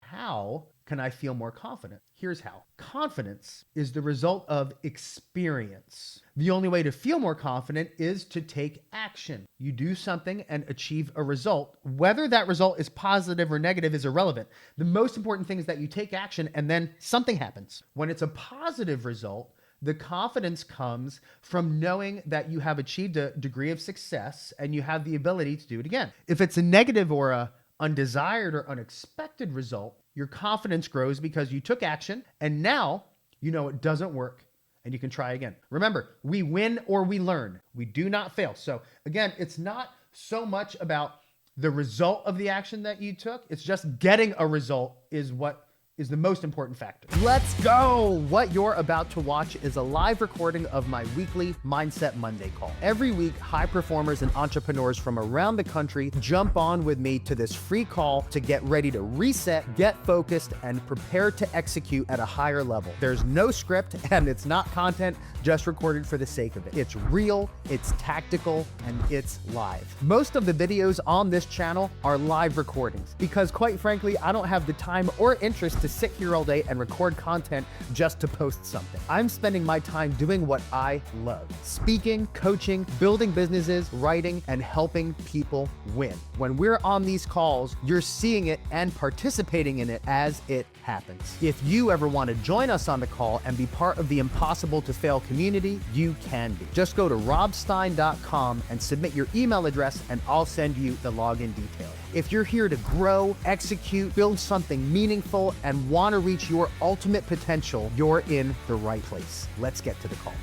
How can I feel more confident? Here's how. Confidence is the result of experience. The only way to feel more confident is to take action. You do something and achieve a result. Whether that result is positive or negative is irrelevant. The most important thing is that you take action and then something happens. When it's a positive result, the confidence comes from knowing that you have achieved a degree of success and you have the ability to do it again. If it's a negative or a undesired or unexpected result, your confidence grows because you took action and now you know it doesn't work and you can try again. Remember, we win or we learn. We do not fail. So again, it's not so much about the result of the action that you took. It's just getting a result is what is the most important factor. Let's go! What you're about to watch is a live recording of my weekly Mindset Monday call. Every week, high performers and entrepreneurs from around the country jump on with me to this free call to get ready to reset, get focused, and prepare to execute at a higher level. There's no script and it's not content just recorded for the sake of it. It's real, it's tactical, and it's live. Most of the videos on this channel are live recordings because quite frankly, I don't have the time or interest to sit here all day and record content just to post something. I'm spending my time doing what I love: speaking, coaching, building businesses, writing, and helping people win. When we're on these calls, you're seeing it and participating in it as it happens. If you ever want to join us on the call and be part of the Impossible to Fail community, you can be. Just go to robstein.com and submit your email address and I'll send you the login details. If you're here to grow, execute, build something meaningful, and want to reach your ultimate potential, you're in the right place. Let's get to the call.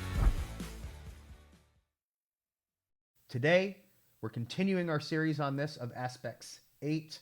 Today, we're continuing our series on this of aspects 8,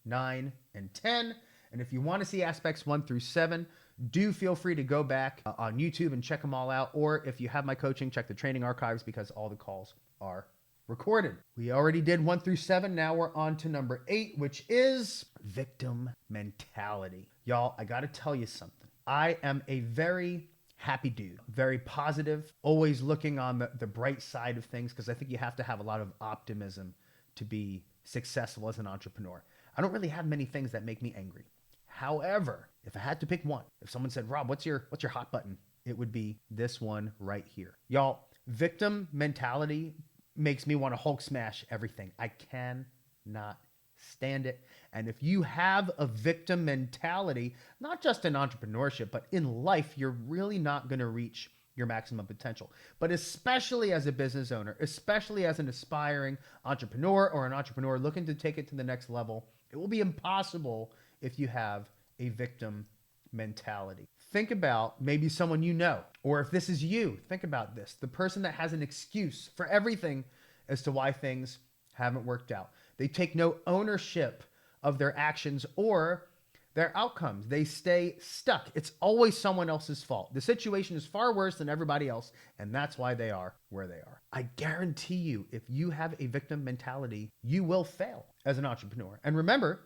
9, and 10. And if you want to see aspects 1 through 7, do feel free to go back on YouTube and check them all out. Or if you have my coaching, check the training archives because all the calls are recorded. We already did 1 through 7. Now we're on to number 8, which is victim mentality. Y'all, I got to tell you something. I am a very happy dude, very positive, always looking on the bright side of things because I think you have to have a lot of optimism to be successful as an entrepreneur. I don't really have many things that make me angry. However, if I had to pick one, if someone said, Rob, what's your hot button? It would be this one right here. Y'all, victim mentality makes me want to Hulk smash everything. I cannot stand it. And if you have a victim mentality, not just in entrepreneurship, but in life, you're really not going to reach your maximum potential. But especially as a business owner, especially as an aspiring entrepreneur or an entrepreneur looking to take it to the next level, it will be impossible if you have a victim mentality. Think about maybe someone you know, or if this is you, think about this. The person that has an excuse for everything as to why things haven't worked out. They take no ownership of their actions or their outcomes. They stay stuck. It's always someone else's fault. The situation is far worse than everybody else, and that's why they are where they are. I guarantee you, if you have a victim mentality, you will fail as an entrepreneur. And remember,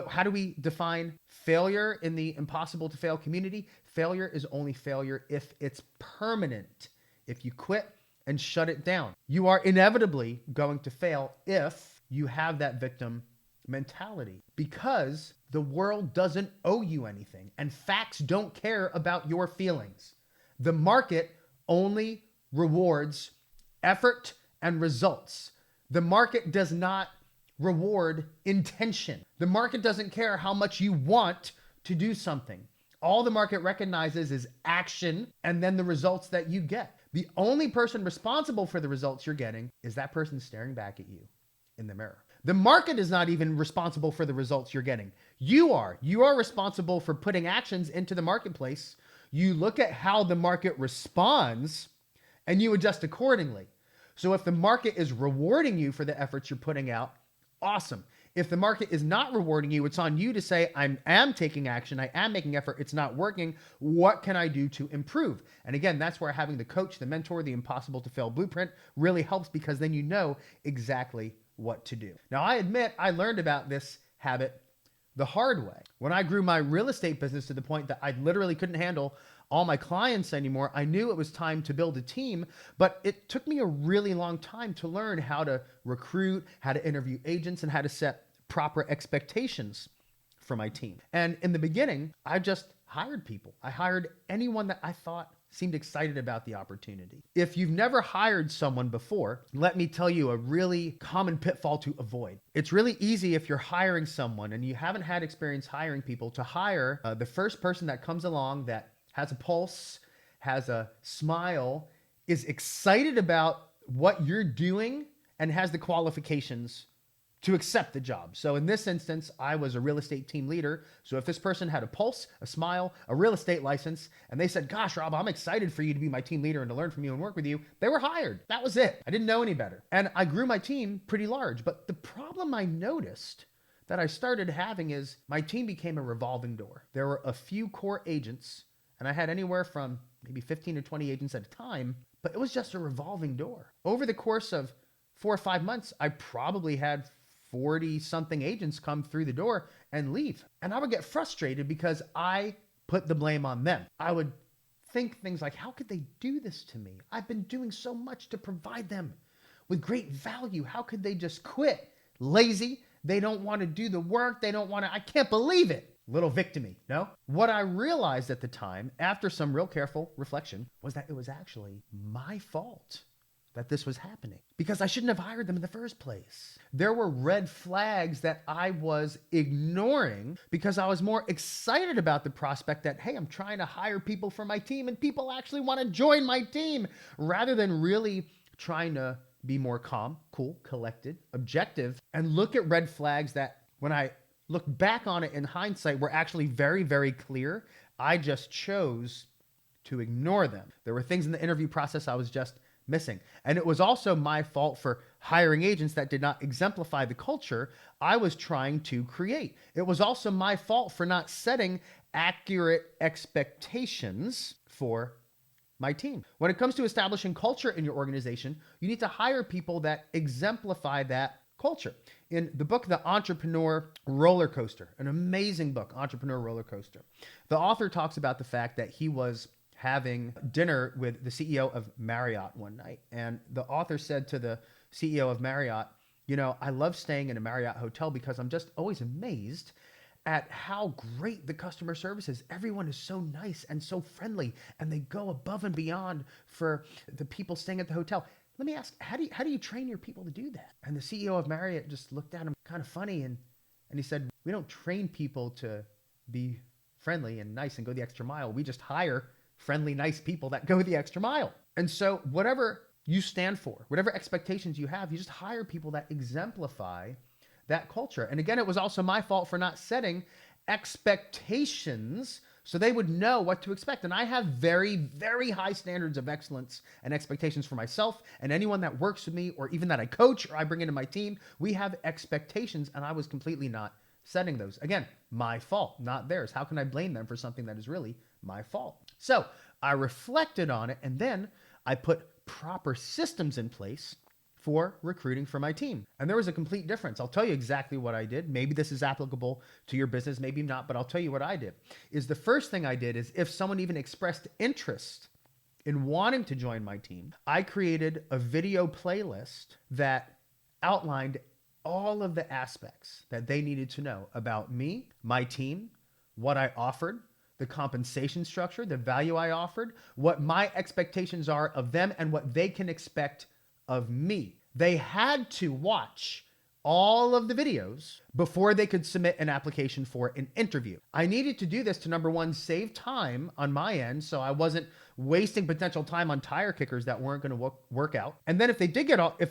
how do we define failure in the Impossible to Fail community? Failure is only failure if it's permanent. If you quit and shut it down, you are inevitably going to fail if you have that victim mentality, because the world doesn't owe you anything and facts don't care about your feelings. The market only rewards effort and results. The market does not reward intention. The market doesn't care how much you want to do something. All the market recognizes is action and then the results that you get. The only person responsible for the results you're getting is that person staring back at you in the mirror. The market is not even responsible for the results you're getting. You are. You are responsible for putting actions into the marketplace. You look at how the market responds and you adjust accordingly. So if the market is rewarding you for the efforts you're putting out, awesome. If the market is not rewarding you, it's on you to say, I am taking action, I am making effort, it's not working. What can I do to improve? And again, that's where having the coach, the mentor, the Impossible to Fail blueprint really helps, because then you know exactly what to do. Now, I admit I learned about this habit the hard way. When I grew my real estate business to the point that I literally couldn't handle all my clients anymore, I knew it was time to build a team, but it took me a really long time to learn how to recruit, how to interview agents, and how to set proper expectations for my team. And in the beginning, I just hired people. I hired anyone that I thought seemed excited about the opportunity. If you've never hired someone before, let me tell you a really common pitfall to avoid. It's really easy if you're hiring someone and you haven't had experience hiring people to hire the first person that comes along that has a pulse, has a smile, is excited about what you're doing, and has the qualifications to accept the job. So in this instance, I was a real estate team leader. So if this person had a pulse, a smile, a real estate license, and they said, gosh, Rob, I'm excited for you to be my team leader and to learn from you and work with you, they were hired. That was it. I didn't know any better. And I grew my team pretty large. But the problem I noticed that I started having is my team became a revolving door. There were a few core agents, and I had anywhere from maybe 15 to 20 agents at a time, but it was just a revolving door. Over the course of 4 or 5 months, I probably had 40 something agents come through the door and leave. And I would get frustrated because I put the blame on them. I would think things like, how could they do this to me? I've been doing so much to provide them with great value. How could they just quit? Lazy. They don't want to do the work. They don't want to, I can't believe it. Little victimy, no? What I realized at the time, after some real careful reflection, was that it was actually my fault that this was happening, because I shouldn't have hired them in the first place. There were red flags that I was ignoring because I was more excited about the prospect that, hey, I'm trying to hire people for my team and people actually want to join my team, rather than really trying to be more calm, cool, collected, objective, and look at red flags that, when I look back on it in hindsight, were actually very, very clear. I just chose to ignore them. There were things in the interview process I was just missing. And it was also my fault for hiring agents that did not exemplify the culture I was trying to create. It was also my fault for not setting accurate expectations for my team. When it comes to establishing culture in your organization, you need to hire people that exemplify that culture. In the book, The Entrepreneur Roller Coaster, an amazing book, Entrepreneur Roller Coaster, the author talks about the fact that he was having dinner with the CEO of Marriott one night. And the author said to the CEO of Marriott, you know, I love staying in a Marriott hotel because I'm just always amazed at how great the customer service is. Everyone is so nice and so friendly, and they go above and beyond for the people staying at the hotel. Let me ask, how do you train your people to do that? And the CEO of Marriott just looked at him kind of funny, and he said, we don't train people to be friendly and nice and go the extra mile. We just hire friendly, nice people that go the extra mile. And so whatever you stand for, whatever expectations you have, you just hire people that exemplify that culture. And again, it was also my fault for not setting expectations so they would know what to expect. And I have very, very high standards of excellence and expectations for myself and anyone that works with me, or even that I coach or I bring into my team. We have expectations, and I was completely not setting those. Again, my fault, not theirs. How can I blame them for something that is really my fault? So I reflected on it, and then I put proper systems in place for recruiting for my team. And there was a complete difference. I'll tell you exactly what I did. Maybe this is applicable to your business, maybe not, but I'll tell you what I did. Is the first thing I did is, if someone even expressed interest in wanting to join my team, I created a video playlist that outlined all of the aspects that they needed to know about me, my team, what I offered, the compensation structure, the value I offered, what my expectations are of them, and what they can expect of me. They had to watch all of the videos before they could submit an application for an interview. I needed to do this to, number one, save time on my end, so I wasn't wasting potential time on tire kickers that weren't going to work out. And then if they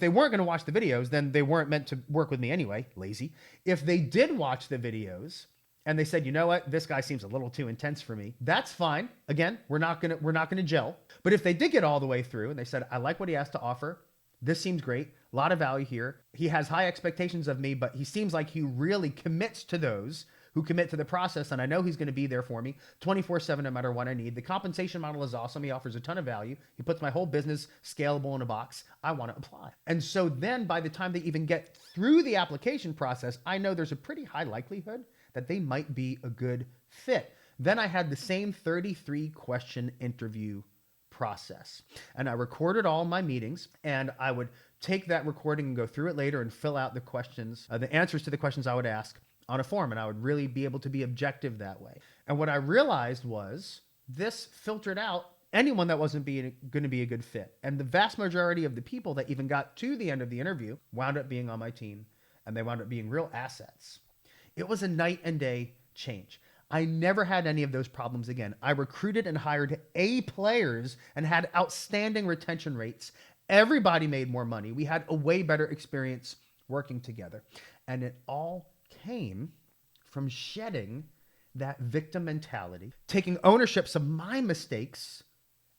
weren't going to watch the videos, then they weren't meant to work with me anyway, lazy. If they did watch the videos and they said, you know what, this guy seems a little too intense for me, that's fine. Again, we're not gonna gel. But if they did get all the way through and they said, I like what he has to offer, this seems great, a lot of value here, he has high expectations of me, but he seems like he really commits to those who commit to the process, and I know he's going to be there for me 24/7 no matter what I need. The compensation model is awesome. He offers a ton of value. He puts my whole business scalable in a box. I want to apply. And so then by the time they even get through the application process, I know there's a pretty high likelihood that they might be a good fit. Then I had the same 33 question interview process, and I recorded all my meetings, and I would take that recording and go through it later and fill out the questions, the answers to the questions I would ask. on a form, and I would really be able to be objective that way. And what I realized was this filtered out anyone that wasn't going to be a good fit. And the vast majority of the people that even got to the end of the interview wound up being on my team, and they wound up being real assets. It was a night and day change. I never had any of those problems again. I recruited and hired A players and had outstanding retention rates. Everybody made more money. We had a way better experience working together. And it all came from shedding that victim mentality, taking ownership of my mistakes,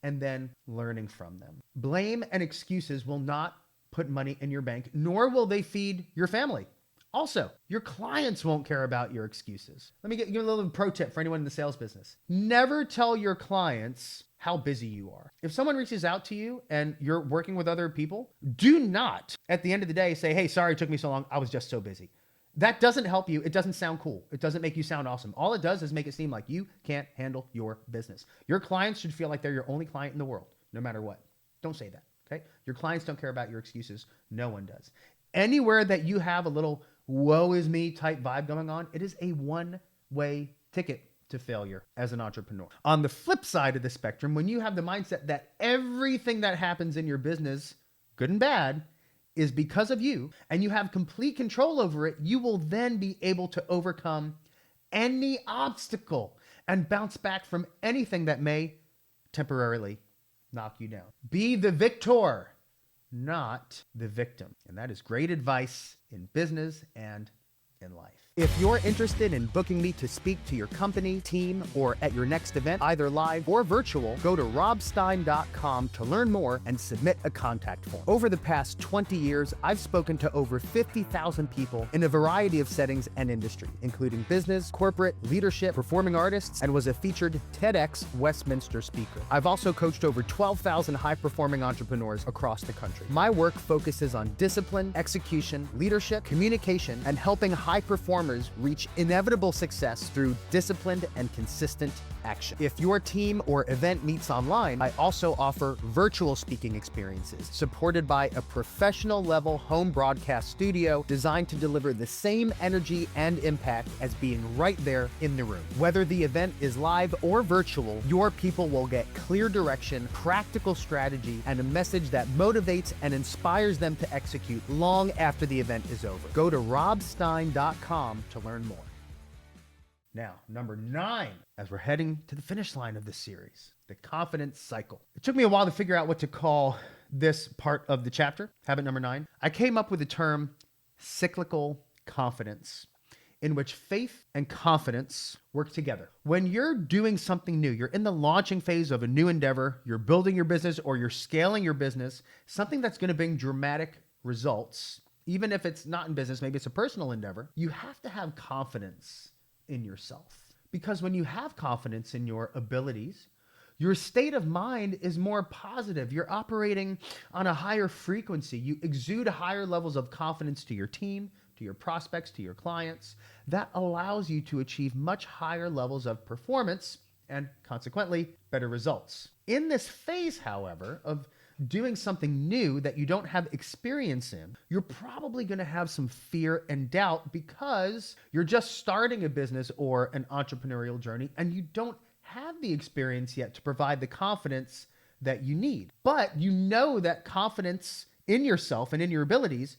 and then learning from them. Blame and excuses will not put money in your bank, nor will they feed your family. Also, your clients won't care about your excuses. Let me give you a little pro tip for anyone in the sales business. Never tell your clients how busy you are. If someone reaches out to you and you're working with other people, do not, at the end of the day, say, hey, sorry it took me so long. I was just so busy. That doesn't help you. It doesn't sound cool. It doesn't make you sound awesome. All it does is make it seem like you can't handle your business. Your clients should feel like they're your only client in the world, no matter what. Don't say that, okay? Your clients don't care about your excuses. No one does. Anywhere that you have a little woe is me type vibe going on, it is a one-way ticket to failure as an entrepreneur. On the flip side of the spectrum, when you have the mindset that everything that happens in your business, good and bad, is because of you, and you have complete control over it, you will then be able to overcome any obstacle and bounce back from anything that may temporarily knock you down. Be the victor, not the victim. And that is great advice in business and in life. If you're interested in booking me to speak to your company, team, or at your next event, either live or virtual, go to robstein.com to learn more and submit a contact form. Over the past 20 years, I've spoken to over 50,000 people in a variety of settings and industry, including business, corporate, leadership, performing artists, and was a featured TEDx Westminster speaker. I've also coached over 12,000 high-performing entrepreneurs across the country. My work focuses on discipline, execution, leadership, communication, and helping high performers reach inevitable success through disciplined and consistent action. If your team or event meets online, I also offer virtual speaking experiences supported by a professional level home broadcast studio designed to deliver the same energy and impact as being right there in the room. Whether the event is live or virtual, your people will get clear direction, practical strategy, and a message that motivates and inspires them to execute long after the event is over. Go to robstein.com to learn more. Now, number 9, as we're heading to the finish line of this series, the confidence cycle. It took me a while to figure out what to call this part of the chapter, habit number 9. I came up with the term cyclical confidence, in which faith and confidence work together. When you're doing something new, you're in the launching phase of a new endeavor, you're building your business or you're scaling your business, something that's going to bring dramatic results, even if it's not in business, maybe it's a personal endeavor, you have to have confidence in yourself. Because when you have confidence in your abilities, your state of mind is more positive. You're operating on a higher frequency. You exude higher levels of confidence to your team, to your prospects, to your clients. That allows you to achieve much higher levels of performance and consequently better results. In this phase, however, of doing something new that you don't have experience in, you're probably going to have some fear and doubt because you're just starting a business or an entrepreneurial journey and you don't have the experience yet to provide the confidence that you need. But you know that confidence in yourself and in your abilities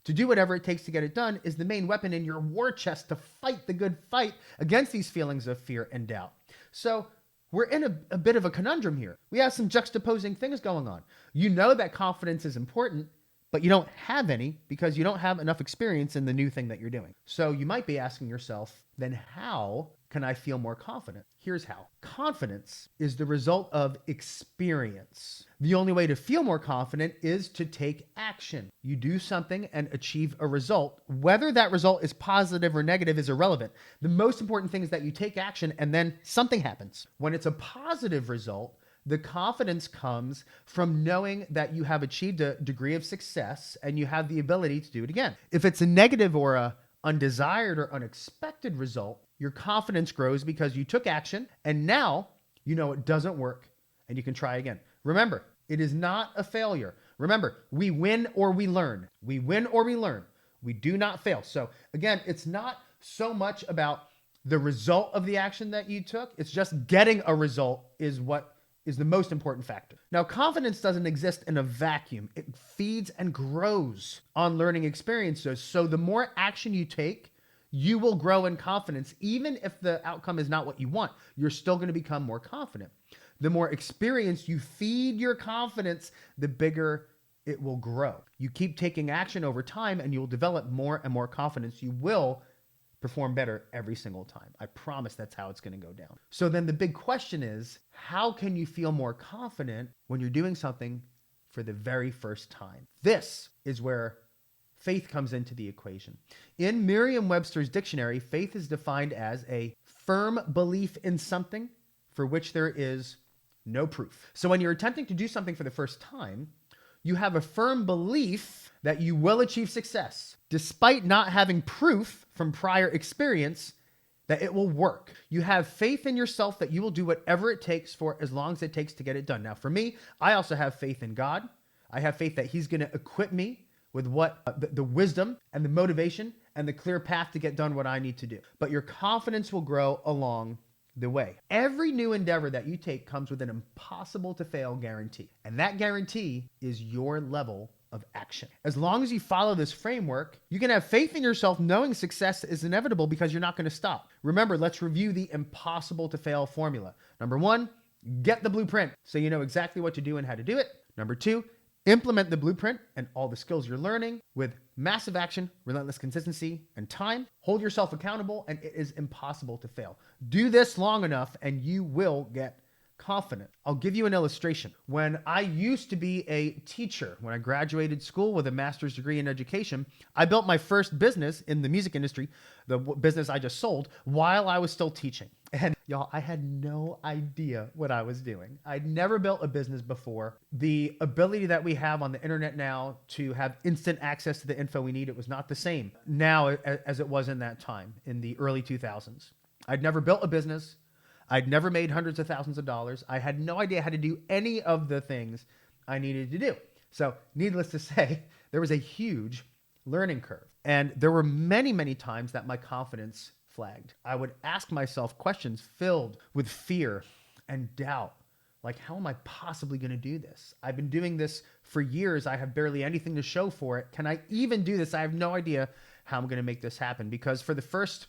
to do whatever it takes to get it done is the main weapon in your war chest to fight the good fight against these feelings of fear and doubt. So we're in a bit of a conundrum here. We have some juxtaposing things going on. You know that confidence is important, but you don't have any because you don't have enough experience in the new thing that you're doing. So you might be asking yourself, then how can I feel more confident? Here's how. Confidence is the result of experience. The only way to feel more confident is to take action. You do something and achieve a result. Whether that result is positive or negative is irrelevant. The most important thing is that you take action and then something happens. When it's a positive result, the confidence comes from knowing that you have achieved a degree of success and you have the ability to do it again. If it's a negative or a undesired or unexpected result, your confidence grows because you took action and now you know it doesn't work and you can try again. Remember, it is not a failure. Remember, we win or we learn. We win or we learn. We do not fail. So again, it's not so much about the result of the action that you took. It's just getting a result is what is the most important factor. Now, confidence doesn't exist in a vacuum. It feeds and grows on learning experiences. So the more action you take, you will grow in confidence. Even if the outcome is not what you want, you're still going to become more confident. The more experience you feed your confidence, the bigger it will grow. You keep taking action over time and you'll develop more and more confidence. You will perform better every single time. I promise that's how it's going to go down. So then the big question is, how can you feel more confident when you're doing something for the very first time? This is where faith comes into the equation. In Merriam-Webster's dictionary, faith is defined as a firm belief in something for which there is no proof. So when you're attempting to do something for the first time, you have a firm belief that you will achieve success, despite not having proof from prior experience that it will work. You have faith in yourself that you will do whatever it takes for as long as it takes to get it done. Now, for me, I also have faith in God. I have faith that He's going to equip me with the wisdom and the motivation and the clear path to get done what I need to do. But your confidence will grow along the way. Every new endeavor that you take comes with an impossible to fail guarantee. And that guarantee is your level of action. As long as you follow this framework, you can have faith in yourself knowing success is inevitable because you're not going to stop. Remember, let's review the impossible to fail formula. Number 1, get the blueprint so you know exactly what to do and how to do it. Number 2, implement the blueprint and all the skills you're learning with massive action, relentless consistency, and time. Hold yourself accountable, and it is impossible to fail. Do this long enough and you will get confident. I'll give you an illustration. When I used to be a teacher, when I graduated school with a master's degree in education, I built my first business in the music industry, the business I just sold, while I was still teaching. And y'all, I had no idea what I was doing. I'd never built a business before. The ability that we have on the internet now to have instant access to the info we need, it was not the same now as it was in that time in the early 2000s. I'd never built a business. I'd never made hundreds of thousands of dollars. I had no idea how to do any of the things I needed to do. So needless to say, there was a huge learning curve. And there were many, many times that my confidence flagged. I would ask myself questions filled with fear and doubt. Like, how am I possibly going to do this? I've been doing this for years. I have barely anything to show for it. Can I even do this? I have no idea how I'm going to make this happen, because for the first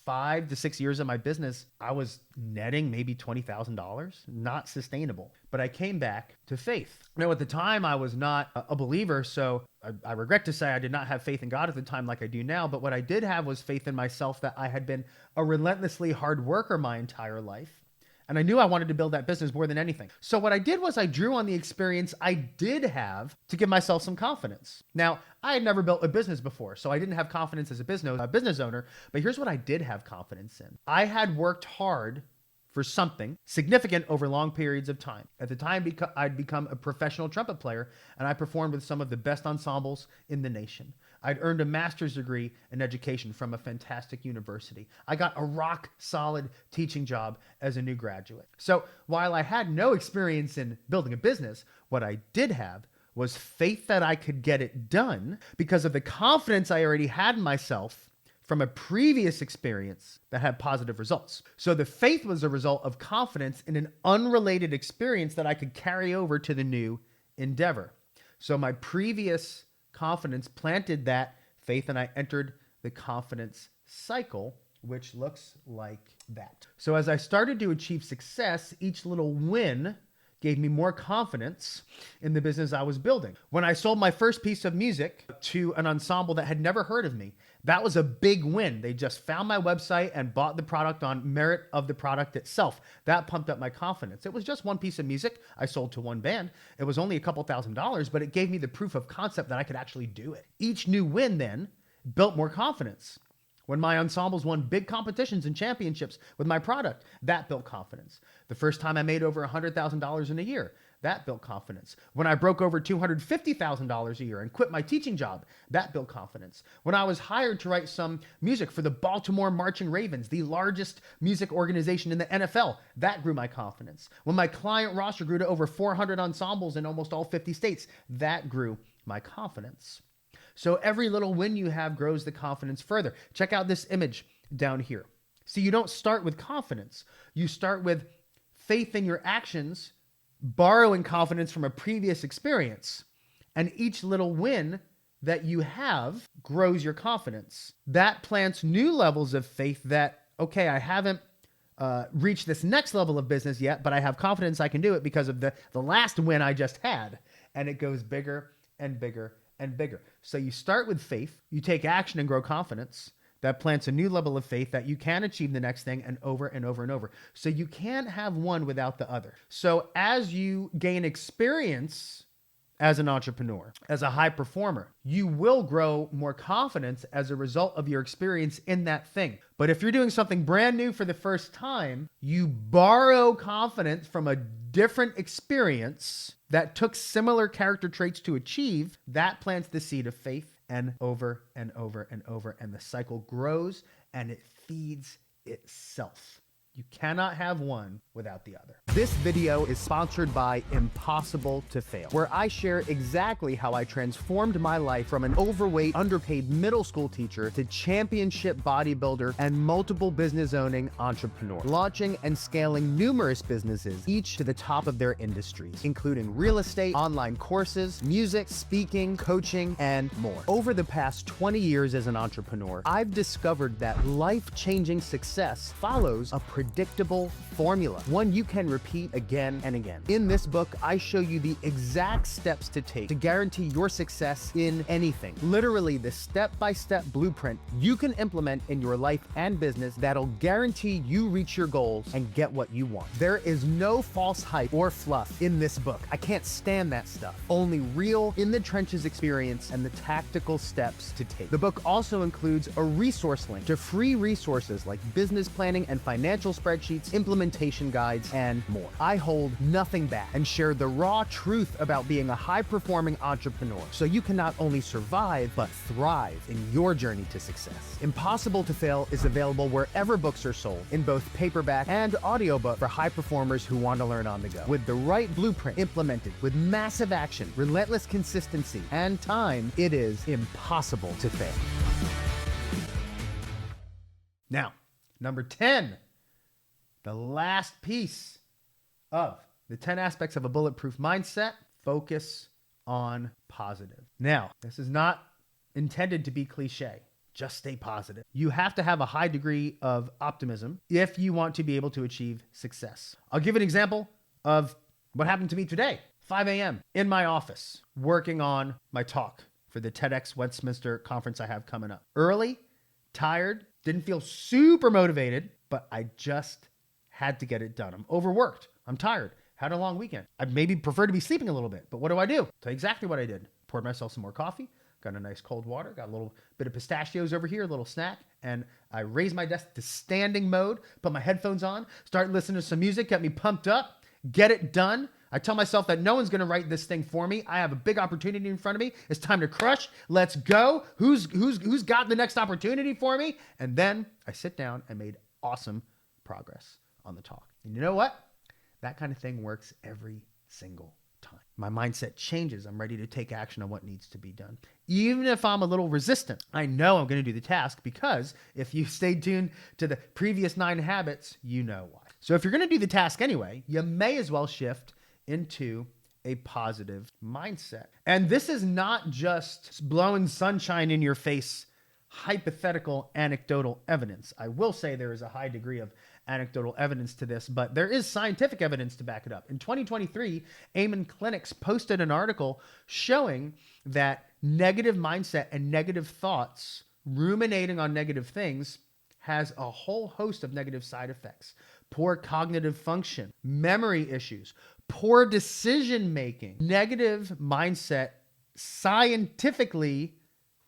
5 to 6 years of my business, I was netting maybe $20,000, not sustainable. But I came back to faith. Now, at the time, I was not a believer, so I regret to say I did not have faith in God at the time like I do now. But what I did have was faith in myself that I had been a relentlessly hard worker my entire life. And I knew I wanted to build that business more than anything. So what I did was I drew on the experience I did have to give myself some confidence. Now, I had never built a business before, so I didn't have confidence as a business owner. But here's what I did have confidence in. I had worked hard for something significant over long periods of time. At the time, I'd become a professional trumpet player, and I performed with some of the best ensembles in the nation. I'd earned a master's degree in education from a fantastic university. I got a rock solid teaching job as a new graduate. So while I had no experience in building a business, what I did have was faith that I could get it done because of the confidence I already had in myself from a previous experience that had positive results. So the faith was a result of confidence in an unrelated experience that I could carry over to the new endeavor. So my previous confidence planted that faith, and I entered the confidence cycle, which looks like that. So as I started to achieve success, each little win gave me more confidence in the business I was building. When I sold my first piece of music to an ensemble that had never heard of me, that was a big win. They just found my website and bought the product on merit of the product itself. That pumped up my confidence. It was just one piece of music I sold to one band. It was only a couple $1,000s, but it gave me the proof of concept that I could actually do it. Each new win then built more confidence. When my ensembles won big competitions and championships with my product, that built confidence. The first time I made over $100,000 in a year, that built confidence. When I broke over $250,000 a year and quit my teaching job, that built confidence. When I was hired to write some music for the Baltimore Marching Ravens, the largest music organization in the NFL, that grew my confidence. When my client roster grew to over 400 ensembles in almost all 50 states, that grew my confidence. So every little win you have grows the confidence further. Check out this image down here. See, you don't start with confidence. You start with faith in your actions, borrowing confidence from a previous experience. And each little win that you have grows your confidence. That plants new levels of faith that, okay, I haven't reached this next level of business yet, but I have confidence I can do it because of the last win I just had. And it goes bigger and bigger and bigger. So you start with faith, you take action and grow confidence. That plants a new level of faith that you can achieve the next thing, and over and over and over. So you can't have one without the other. So as you gain experience as an entrepreneur, as a high performer, you will grow more confidence as a result of your experience in that thing. But if you're doing something brand new for the first time, you borrow confidence from a different experience that took similar character traits to achieve. That plants the seed of faith, and over and over and over. And the cycle grows and it feeds itself. You cannot have one without the other. This video is sponsored by Impossible to Fail, where I share exactly how I transformed my life from an overweight, underpaid middle school teacher to championship bodybuilder and multiple business owning entrepreneur, launching and scaling numerous businesses, each to the top of their industries, including real estate, online courses, music, speaking, coaching, and more. Over the past 20 years as an entrepreneur, I've discovered that life-changing success follows a predictable formula, one you can repeat again and again. In this book, I show you the exact steps to take to guarantee your success in anything. Literally the step-by-step blueprint you can implement in your life and business that'll guarantee you reach your goals and get what you want. There is no false hype or fluff in this book. I can't stand that stuff. Only real, in-the-trenches experience and the tactical steps to take. The book also includes a resource link to free resources like business planning and financial spreadsheets, implementation guides, and more. I hold nothing back and share the raw truth about being a high-performing entrepreneur so you can not only survive, but thrive in your journey to success. Impossible to Fail is available wherever books are sold, in both paperback and audiobook for high performers who want to learn on the go. With the right blueprint implemented with massive action, relentless consistency, and time, it is impossible to fail. Now, number 10. The last piece of the 10 aspects of a bulletproof mindset: focus on positive. Now, this is not intended to be cliche. Just stay positive. You have to have a high degree of optimism if you want to be able to achieve success. I'll give an example of what happened to me today. 5 a.m. in my office, working on my talk for the TEDx Westminster conference I have coming up. Early, tired, didn't feel super motivated, but I just had to get it done. I'm overworked. I'm tired. Had a long weekend. I'd maybe prefer to be sleeping a little bit, but what do? Tell you exactly what I did. Poured myself some more coffee, got a nice cold water, got a little bit of pistachios over here, a little snack, and I raised my desk to standing mode, put my headphones on, start listening to some music, get me pumped up, get it done. I tell myself that no one's going to write this thing for me. I have a big opportunity in front of me. It's time to crush. Let's go. Who's got the next opportunity for me? And then I sit down and made awesome progress on the talk. And you know what? That kind of thing works every single time. My mindset changes. I'm ready to take action on what needs to be done. Even if I'm a little resistant, I know I'm going to do the task, because if you stayed tuned to the previous 9 habits, you know why. So if you're going to do the task anyway, you may as well shift into a positive mindset. And this is not just blowing sunshine in your face, hypothetical anecdotal evidence. I will say there is a high degree of anecdotal evidence to this, but there is scientific evidence to back it up. In 2023, Amen Clinics posted an article showing that negative mindset and negative thoughts, ruminating on negative things, has a whole host of negative side effects. Poor cognitive function, memory issues, poor decision making. Negative mindset scientifically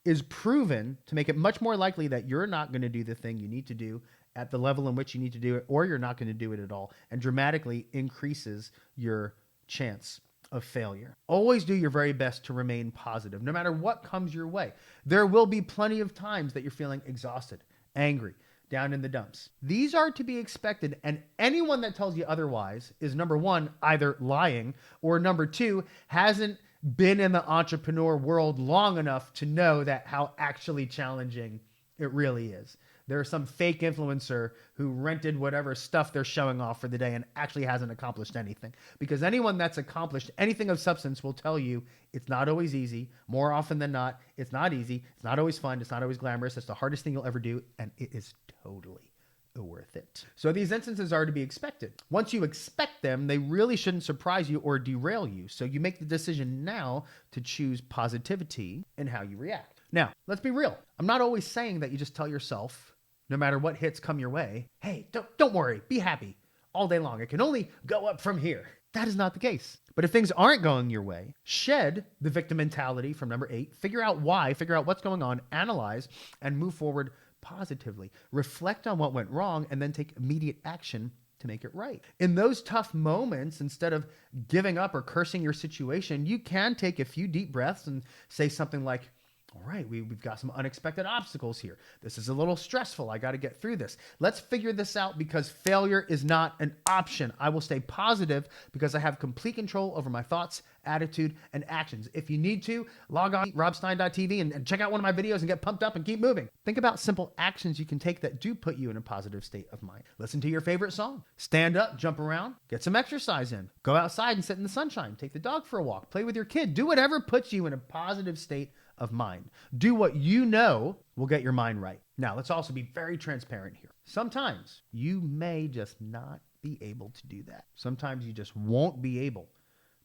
is proven to make it much more likely that you're not going to do the thing you need to do at the level in which you need to do it, or you're not going to do it at all, and dramatically increases your chance of failure. Always do your very best to remain positive, no matter what comes your way. There will be plenty of times that you're feeling exhausted, angry, down in the dumps. These are to be expected, and anyone that tells you otherwise is, number one, either lying, or number two, hasn't been in the entrepreneur world long enough to know that how actually challenging it really is. There's some fake influencer who rented whatever stuff they're showing off for the day and actually hasn't accomplished anything. Because anyone that's accomplished anything of substance will tell you it's not always easy. More often than not, it's not easy. It's not always fun. It's not always glamorous. It's the hardest thing you'll ever do. And it is totally worth it. So these instances are to be expected. Once you expect them, they really shouldn't surprise you or derail you. So you make the decision now to choose positivity in how you react. Now, let's be real. I'm not always saying that you just tell yourself, no matter what hits come your way, hey, don't worry, be happy all day long. It can only go up from here. That is not the case. But if things aren't going your way, shed the victim mentality from number 8, figure out why, figure out what's going on, analyze, and move forward positively. Reflect on what went wrong and then take immediate action to make it right. In those tough moments, instead of giving up or cursing your situation, you can take a few deep breaths and say something like, all right, we've got some unexpected obstacles here. This is a little stressful. I got to get through this. Let's figure this out because failure is not an option. I will stay positive because I have complete control over my thoughts, attitude, and actions. If you need to, log on robstein.tv and check out one of my videos and get pumped up and keep moving. Think about simple actions you can take that do put you in a positive state of mind. Listen to your favorite song. Stand up, jump around, get some exercise in. Go outside and sit in the sunshine. Take the dog for a walk. Play with your kid. Do whatever puts you in a positive state of mind. Do what you know will get your mind right. Now, let's also be very transparent here. Sometimes you may just not be able to do that. Sometimes you just won't be able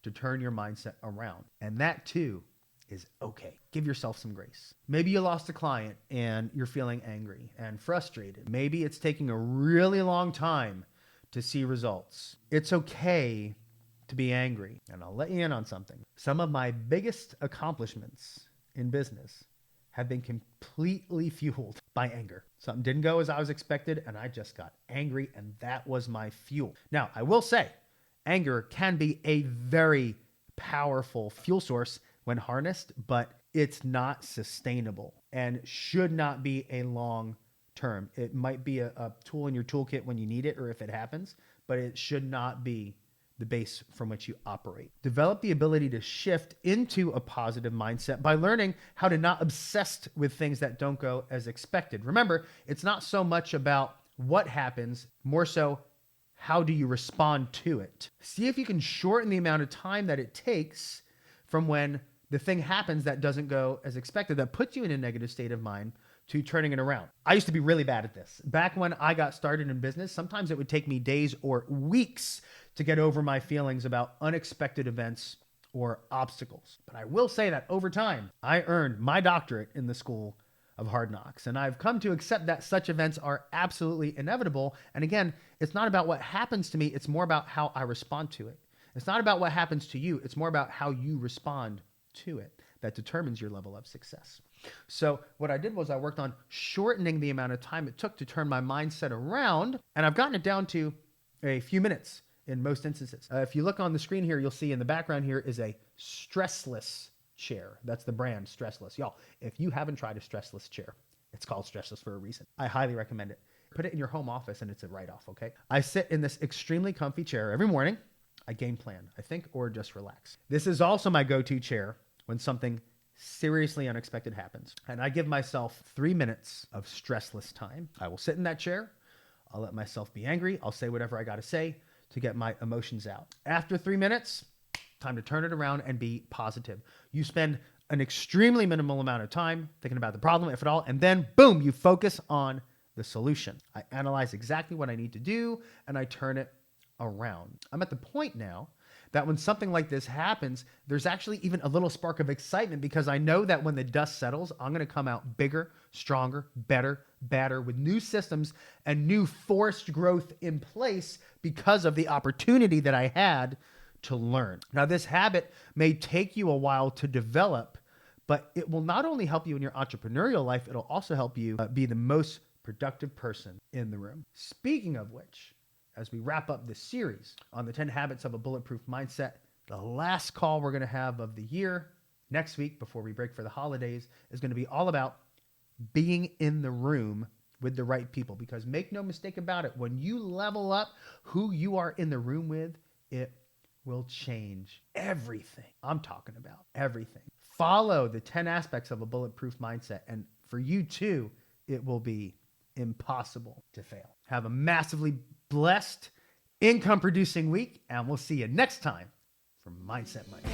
to turn your mindset around. And that too is okay. Give yourself some grace. Maybe you lost a client and you're feeling angry and frustrated. Maybe it's taking a really long time to see results. It's okay to be angry. And I'll let you in on something. Some of my biggest accomplishments in business have been completely fueled by anger. Something didn't go as I was expected, and I just got angry, and that was my fuel. Now, I will say, anger can be a very powerful fuel source when harnessed, but it's not sustainable and should not be a long term. It might be a tool in your toolkit when you need it or if it happens, but it should not be the base from which you operate. Develop the ability to shift into a positive mindset by learning how to not obsess with things that don't go as expected. Remember, it's not so much about what happens, more so how do you respond to it. See if you can shorten the amount of time that it takes from when the thing happens that doesn't go as expected, that puts you in a negative state of mind, to turning it around. I used to be really bad at this. Back when I got started in business, sometimes it would take me days or weeks to get over my feelings about unexpected events or obstacles. But I will say that over time, I earned my doctorate in the School of Hard Knocks. And I've come to accept that such events are absolutely inevitable. And again, it's not about what happens to me. It's more about how I respond to it. It's not about what happens to you. It's more about how you respond to it that determines your level of success. So what I did was I worked on shortening the amount of time it took to turn my mindset around. And I've gotten it down to a few minutes in most instances. If you look on the screen here, you'll see in the background here is a stressless chair. That's the brand, Stressless. Y'all, if you haven't tried a stressless chair, it's called Stressless for a reason. I highly recommend it. Put it in your home office and it's a write-off, okay? I sit in this extremely comfy chair every morning. I game plan, I think, or just relax. This is also my go-to chair when something seriously unexpected happens. And I give myself 3 minutes of stressless time. I will sit in that chair. I'll let myself be angry. I'll say whatever I got to say to get my emotions out. After 3 minutes, time to turn it around and be positive. You spend an extremely minimal amount of time thinking about the problem, if at all, and then boom, you focus on the solution. I analyze exactly what I need to do and I turn it around. I'm at the point now that when something like this happens, there's actually even a little spark of excitement because I know that when the dust settles, I'm going to come out bigger, stronger, better, badder with new systems and new forced growth in place because of the opportunity that I had to learn. Now, this habit may take you a while to develop, but it will not only help you in your entrepreneurial life, it'll also help you be the most productive person in the room. Speaking of which, as we wrap up this series on the 10 habits of a bulletproof mindset, the last call we're going to have of the year next week before we break for the holidays is going to be all about being in the room with the right people. Because make no mistake about it, when you level up who you are in the room with, it will change everything. I'm talking about everything. Follow the 10 aspects of a bulletproof mindset. And for you too, it will be impossible to fail. Have a massively blessed, income producing week. And we'll see you next time for Mindset Money.